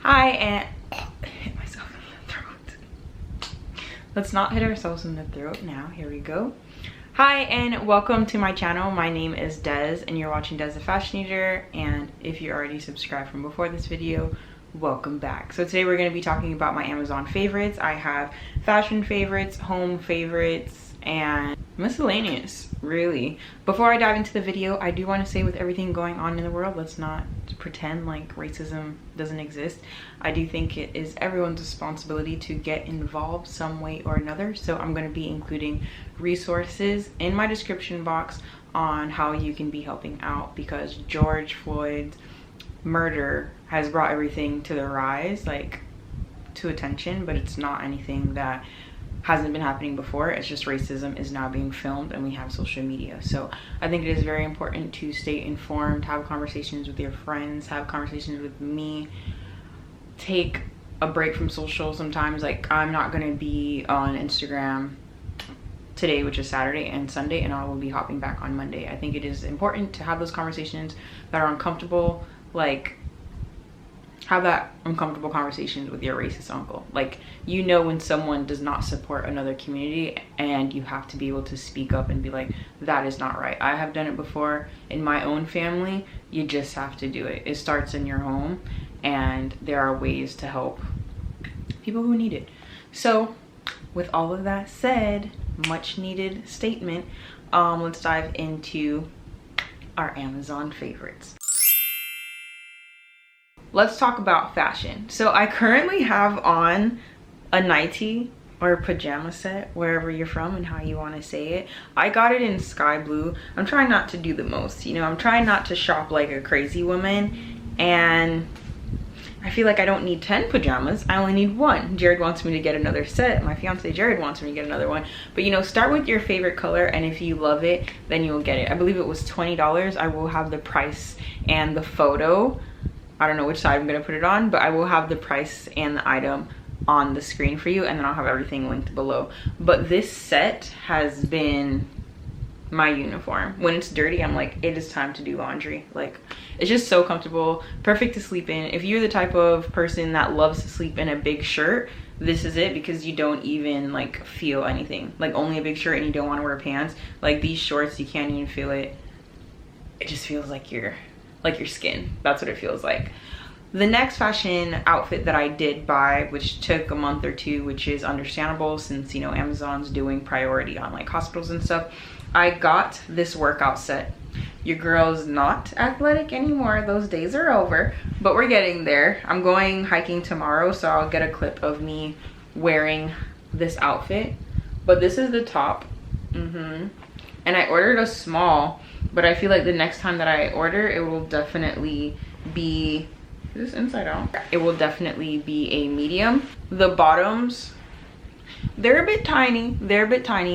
Hi, and hit myself in the throat. Let's not hit ourselves in the throat now. Here we go. Hi, and welcome to my channel. My name is Des, and you're watching Des the Fashion Eater. And if you're already subscribed from before this video, welcome back. So today we're going to be talking about my Amazon favorites. I have fashion favorites, home favorites, and miscellaneous, really. Before I dive into the video, I do want to say, with everything going on in the world, let's not pretend like racism doesn't exist. I do think it is everyone's responsibility to get involved some way or another. So I'm going to be including resources in my description box on how you can be helping out, because George Floyd's murder has brought everything to the rise, like to attention, but it's not anything that hasn't been happening before. It's just racism is now being filmed and we have social media. So I think it is very important to stay informed, have conversations with your friends, have conversations with me, take a break from social sometimes. Like, I'm not going to be on Instagram today, which is Saturday and Sunday, and I will be hopping back on Monday. I think it is important to have those conversations that are uncomfortable, like have that uncomfortable conversations with your racist uncle. Like, you know when someone does not support another community, and you have to be able to speak up and be like, that is not right. I have done it before in my own family. You just have to do it. It starts in your home, and there are ways to help people who need it. So with all of that said, much needed statement, let's dive into our Amazon favorites. Let's talk about fashion. So I currently have on a nightie or a pajama set, wherever you're from and how you want to say it. I got it in sky blue. I'm trying not to do the most, you know, I'm trying not to shop like a crazy woman, and I feel like I don't need 10 pajamas. I only need one. Jared wants me to get another set. My fiance Jared wants me to get another one. But you know, start with your favorite color, and if you love it, then you'll get it. I believe it was $20. I will have the price and the photo. I don't know which side I'm gonna put it on, but I will have the price and the item on the screen for you, and then I'll have everything linked below. But this set has been my uniform. When it's dirty, I'm like, it is time to do laundry. Like, it's just so comfortable, perfect to sleep in. If you're the type of person that loves to sleep in a big shirt, this is it, because you don't even like feel anything. Like, only a big shirt and you don't want to wear pants. Like, these shorts, you can't even feel it. It just feels like your skin. That's what it feels like. The next fashion outfit that I did buy, which took a month or two, which is understandable since, you know, Amazon's doing priority on like hospitals and stuff. I got this workout set. Your girl's not athletic anymore. Those days are over, but we're getting there. I'm going hiking tomorrow, so I'll get a clip of me wearing this outfit. But this is the top. And I ordered a small, but I feel like the next time that I order, it will definitely be, is this inside out? It will definitely be a medium. The bottoms, they're a bit tiny,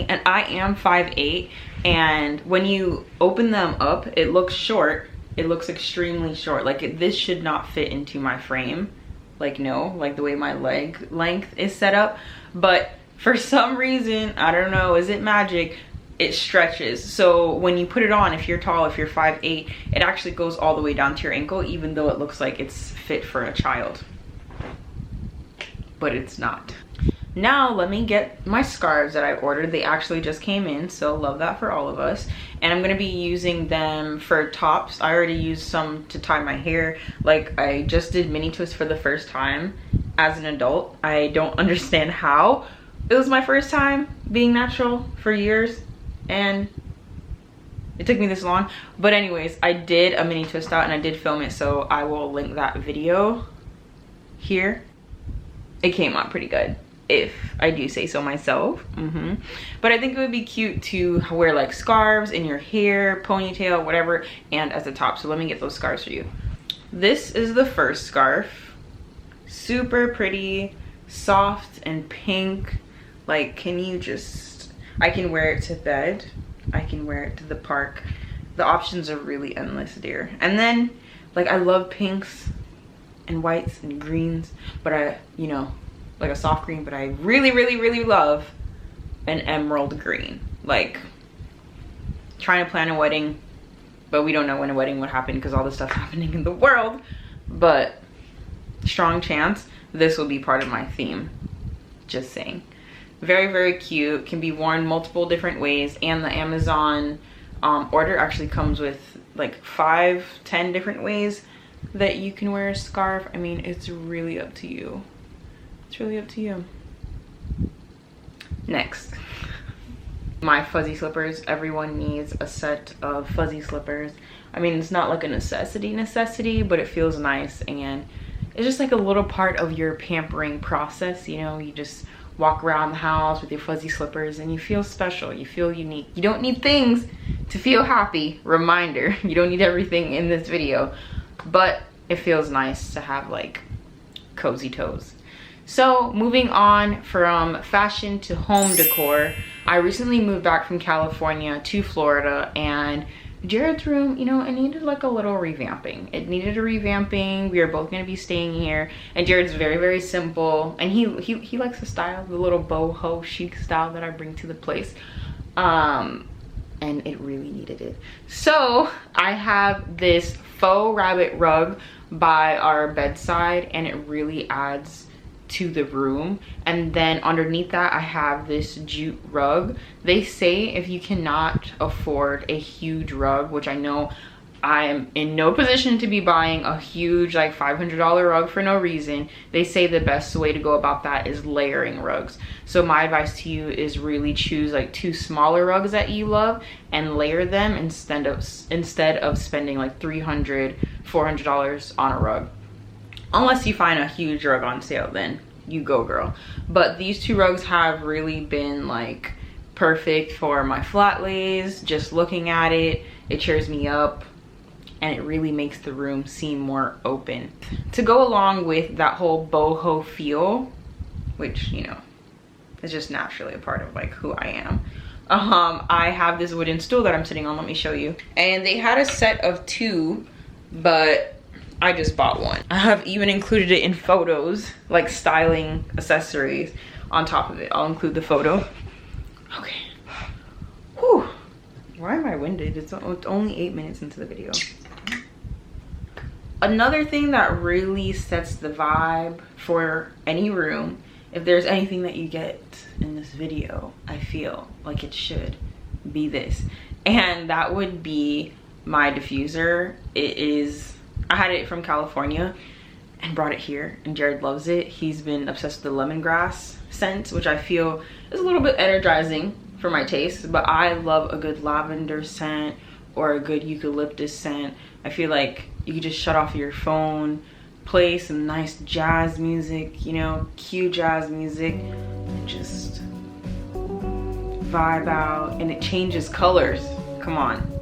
and I am 5'8", and when you open them up, it looks short. It looks extremely short. Like, this should not fit into my frame. Like, no, like the way my leg length is set up. But for some reason, I don't know, is it magic? It stretches. So when you put it on, if you're tall, if you're 5'8", it actually goes all the way down to your ankle, even though it looks like it's fit for a child. But it's not. Now let me get my scarves that I ordered. They actually just came in, so love that for all of us. And I'm gonna be using them for tops. I already used some to tie my hair. Like, I just did mini twists for the first time as an adult. I don't understand how. It was my first time being natural for years, and it took me this long. But anyways, I did a mini twist out and I did film it, so I will link that video here. It came out pretty good, if I do say so myself. But I think it would be cute to wear like scarves in your hair, ponytail, whatever, and as a top. So let me get those scarves for you. This is the first scarf. Super pretty, soft and pink. Like, can you just, I can wear it to bed, I can wear it to the park. The options are really endless, dear. And then, like, I love pinks and whites and greens, but I, you know, like a soft green, but I really love an emerald green. Like, trying to plan a wedding, but we don't know when a wedding would happen because all the stuff happening in the world. But strong chance this will be part of my theme. Just saying. Very, very cute. Can be worn multiple different ways, and the Amazon order actually comes with like 5-10 different ways that you can wear a scarf. I mean, it's really up to you. It's really up to you. Next, my fuzzy slippers. Everyone needs a set of fuzzy slippers. I mean, it's not like a necessity, but it feels nice, and it's just like a little part of your pampering process. You know, you just walk around the house with your fuzzy slippers and you feel special, you feel unique. You don't need things to feel happy. Reminder, you don't need everything in this video, but it feels nice to have like cozy toes. So moving on from fashion to home decor, I recently moved back from California to Florida, and Jared's room, you know, it needed like a little revamping. It needed a revamping. We are both going to be staying here, and Jared's very, very simple, and he likes the style, the little boho chic style that I bring to the place, and it really needed it. So I have this faux rabbit rug by our bedside, and it really adds to the room. And then underneath that I have this jute rug. They say if you cannot afford a huge rug, which I know I am in no position to be buying a huge like $500 rug for no reason, they say the best way to go about that is layering rugs. So my advice to you is really choose like 2 smaller rugs that you love and layer them instead of spending like $300-$400 on a rug. Unless you find a huge rug on sale, then you go, girl. But these 2 rugs have really been like perfect for my flat lays. Just looking at it, it cheers me up, and it really makes the room seem more open. To go along with that whole boho feel, which, you know, is just naturally a part of like who I am, I have this wooden stool that I'm sitting on. Let me show you. And they had a set of 2, but I just bought one. I have even included it in photos, like styling accessories on top of it. I'll include the photo. Okay. Whew. Why am I winded? It's only 8 minutes into the video. Another thing that really sets the vibe for any room, if there's anything that you get in this video, I feel like it should be this. And that would be my diffuser. I had it from California and brought it here, and Jared loves it. He's been obsessed with the lemongrass scent, which I feel is a little bit energizing for my taste, but I love a good lavender scent or a good eucalyptus scent. I feel like you could just shut off your phone, play some nice jazz music, you know, cue jazz music, and just vibe out, and it changes colors. Come on.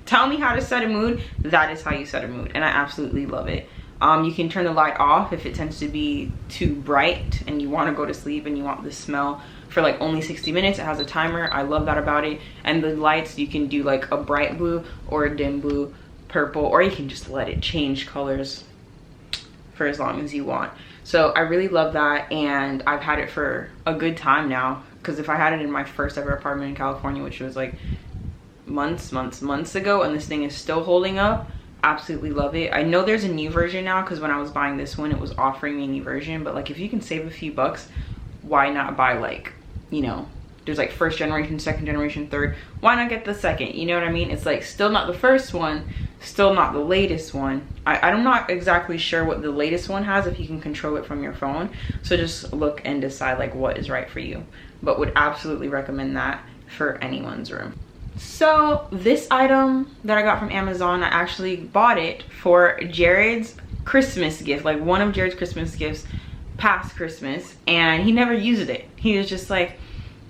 Tell me how to set a mood. That is how you set a mood, and I absolutely love it. You can turn the light off if it tends to be too bright and you want to go to sleep and you want the smell for like only 60 minutes. It has a timer. I love that about it. And the lights, you can do like a bright blue or a dim blue, purple, or you can just let it change colors for as long as you want. So I really love that, and I've had it for a good time now, because if I had it in my first ever apartment in California, which was like months ago, and this thing is still holding up, absolutely love it. I know there's a new version now, because when I was buying this one, it was offering me a new version, but like if you can save a few bucks, why not buy, like, you know, there's like 1st generation, 2nd generation, 3rd, why not get the 2nd? You know what I mean? It's like still not the first one, still not the latest one. I'm not exactly sure what the latest one has, if you can control it from your phone, so just look and decide like what is right for you, but would absolutely recommend that for anyone's room. So this item that I got from Amazon, I actually bought it for Jared's Christmas gift, like one of Jared's Christmas gifts past Christmas, and he never used it. He was just like,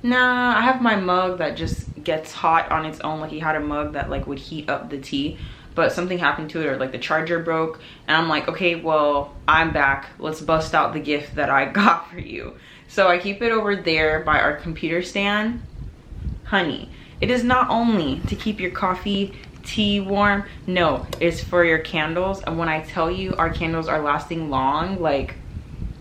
nah, I have my mug that just gets hot on its own. Like he had a mug that like would heat up the tea, but something happened to it, or like the charger broke, and I'm like, okay, well, I'm back, let's bust out the gift that I got for you. So I keep it over there by our computer stand. Honey, it is not only to keep your coffee, tea warm, no, it's for your candles. And when I tell you our candles are lasting long, like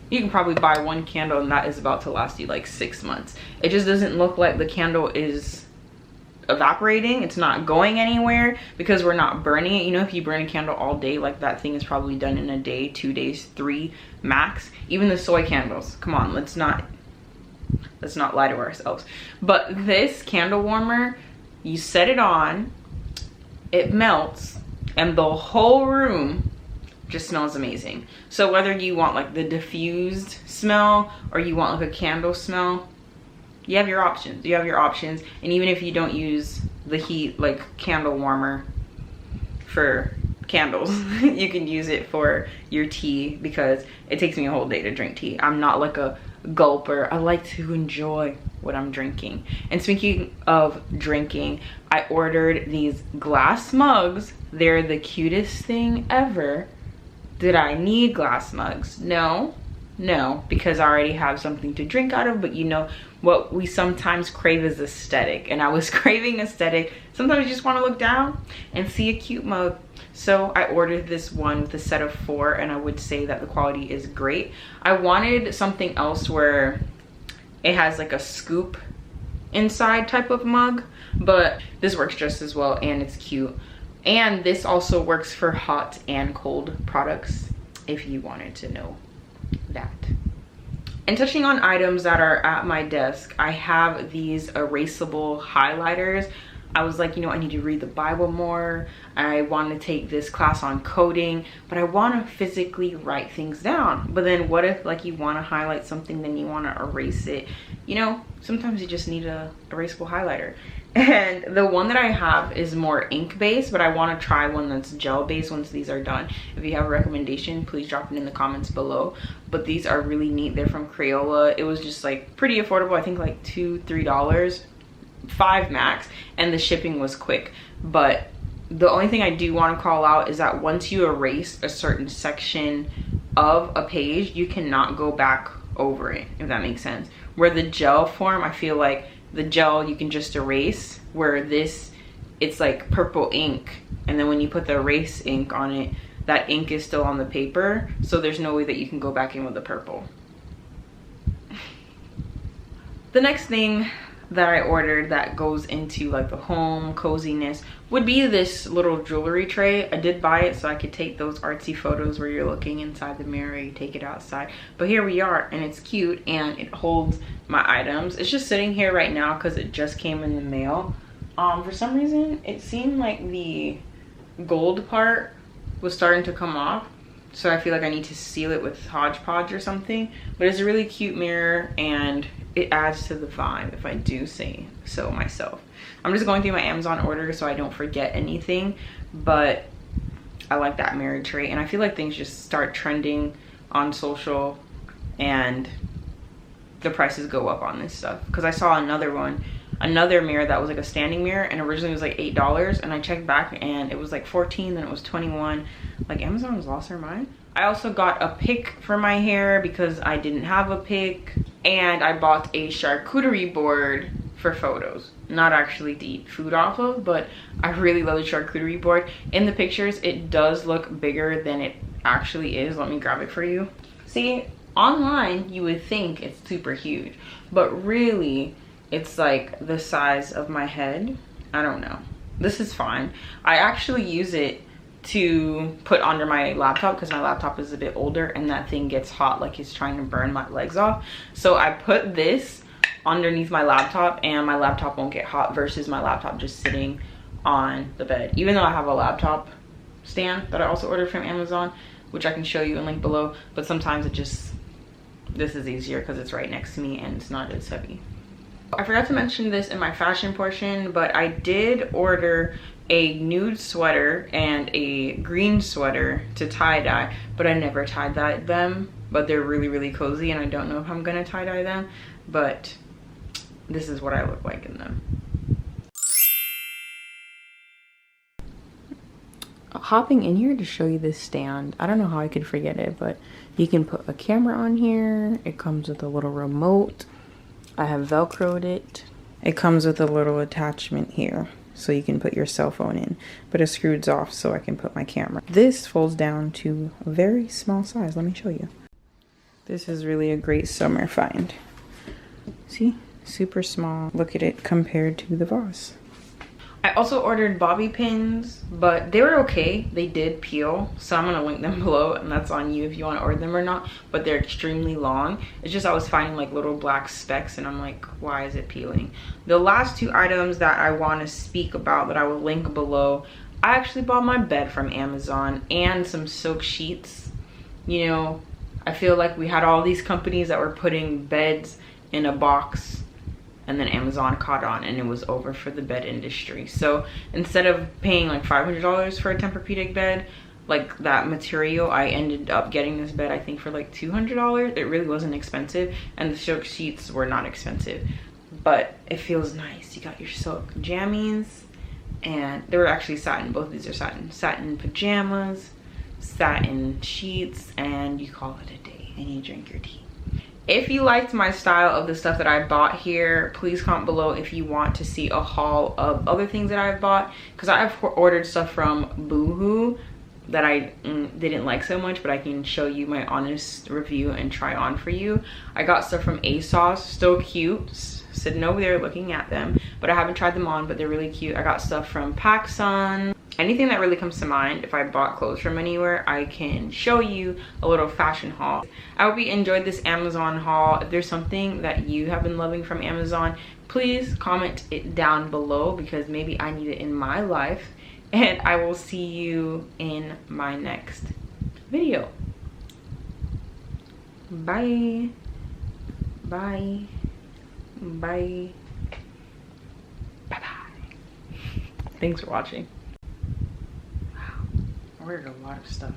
you can probably buy one candle and that is about to last you like 6 months. It just doesn't look like the candle is evaporating, it's not going anywhere because we're not burning it. You know, if you burn a candle all day, like that thing is probably done in a day, 2 days, 3 max. Even the soy candles, come on, let's not lie to ourselves. But this candle warmer, you set it on, it melts, and the whole room just smells amazing. So whether you want like the diffused smell or you want like a candle smell, you have your options. And even if you don't use the heat like candle warmer for candles, you can use it for your tea, because it takes me a whole day to drink tea. I'm not like a gulper. I like to enjoy what I'm drinking. And speaking of drinking, I ordered these glass mugs. They're the cutest thing ever. Did I need glass mugs? No, because I already have something to drink out of. But you know what we sometimes crave is aesthetic, and I was craving aesthetic. Sometimes you just want to look down and see a cute mug. So I ordered this one with a set of 4, and I would say that the quality is great. I wanted something else where it has like a scoop inside type of mug, but this works just as well, and it's cute. And this also works for hot and cold products, if you wanted to know that. And touching on items that are at my desk, I have these erasable highlighters. I was like, you know, I need to read the Bible more. I want to take this class on coding, but I want to physically write things down. But then what if like you want to highlight something, then you want to erase it? You know, sometimes you just need a erasable highlighter. And the one that I have is more ink based, but I want to try one that's gel based once these are done. If you have a recommendation, please drop it in the comments below. But these are really neat. They're from Crayola. It was just like pretty affordable. I think like $2-3, $5 max, and the shipping was quick. But the only thing I do want to call out is that once you erase a certain section of a page, you cannot go back over it, if that makes sense. Where the gel form, I feel like the gel you can just erase, where this, it's like purple ink, and then when you put the erase ink on it, that ink is still on the paper, so there's no way that you can go back in with the purple. The next thing that I ordered that goes into like the home coziness would be this little jewelry tray. I did buy it so I could take those artsy photos where you're looking inside the mirror, you take it outside. But here we are, and it's cute, and it holds my items. It's just sitting here right now because it just came in the mail. For some reason it seemed like the gold part was starting to come off, so I feel like I need to seal it with Hodge Podge or something. But it's a really cute mirror, and it adds to the vibe, if I do say so myself. I'm just going through my Amazon order so I don't forget anything, but I like that mirror tray. And I feel like things just start trending on social and the prices go up on this stuff. Because I saw another mirror that was like a standing mirror, and originally it was like $8, and I checked back and it was like 14, then it was 21. Like, Amazon has lost their mind. I also got a pick for my hair because I didn't have a pick, and I bought a charcuterie board for photos. Not actually to eat food off of, but I really love the charcuterie board. In the pictures it does look bigger than it actually is. Let me grab it for you. See, online you would think it's super huge, but really it's like the size of my head. I don't know. This is fine. I actually use it to put under my laptop because my laptop is a bit older and that thing gets hot, like it's trying to burn my legs off. So I put this underneath my laptop and my laptop won't get hot, versus my laptop just sitting on the bed. Even though I have a laptop stand that I also ordered from Amazon, which I can show you and link below, but sometimes it just, this is easier because it's right next to me and it's not as heavy. I forgot to mention this in my fashion portion, but I did order a nude sweater and a green sweater to tie-dye, but I never tie-dyed them. But they're really, really cozy, and I don't know if I'm gonna tie-dye them, but this is what I look like in them. Hopping in here to show you this stand. I don't know how I could forget it, but you can put a camera on here. It comes with a little remote. I have velcroed it. It comes with a little attachment here, so you can put your cell phone in, but it screws off so I can put my camera. This folds down to a very small size. Let me show you. This is really a great summer find. See, super small. Look at it compared to the vase. I also ordered bobby pins, but they were okay. They did peel, so I'm gonna link them below, and that's on you if you want to order them or not, but they're extremely long. It's just I was finding like little black specks and I'm like, why is it peeling? The last two items that I want to speak about that I will link below, I actually bought my bed from Amazon and some silk sheets. You know, I feel like we had all these companies that were putting beds in a box, and then Amazon caught on and it was over for the bed industry. So instead of paying like $500 for a Tempur-Pedic bed, like that material, I ended up getting this bed I think for like $200. It really wasn't expensive, and the silk sheets were not expensive, but it feels nice. You got your silk jammies, and they were actually satin. Both of these are satin pajamas, satin sheets, and you call it a day and you drink your tea. If you liked my style of the stuff that I bought here, please comment below if you want to see a haul of other things that I've bought, because I've ordered stuff from Boohoo that I didn't like so much, but I can show you my honest review and try on for you. I got stuff from ASOS, still cute, sitting over there looking at them, but I haven't tried them on, but they're really cute. I got stuff from PacSun. Anything that really comes to mind, if I bought clothes from anywhere, I can show you a little fashion haul. I hope you enjoyed this Amazon haul. If there's something that you have been loving from Amazon, please comment it down below, because maybe I need it in my life. And I will see you in my next video. Bye. Bye. Bye. Bye-bye. Thanks for watching. Wow, I ordered a lot of stuff.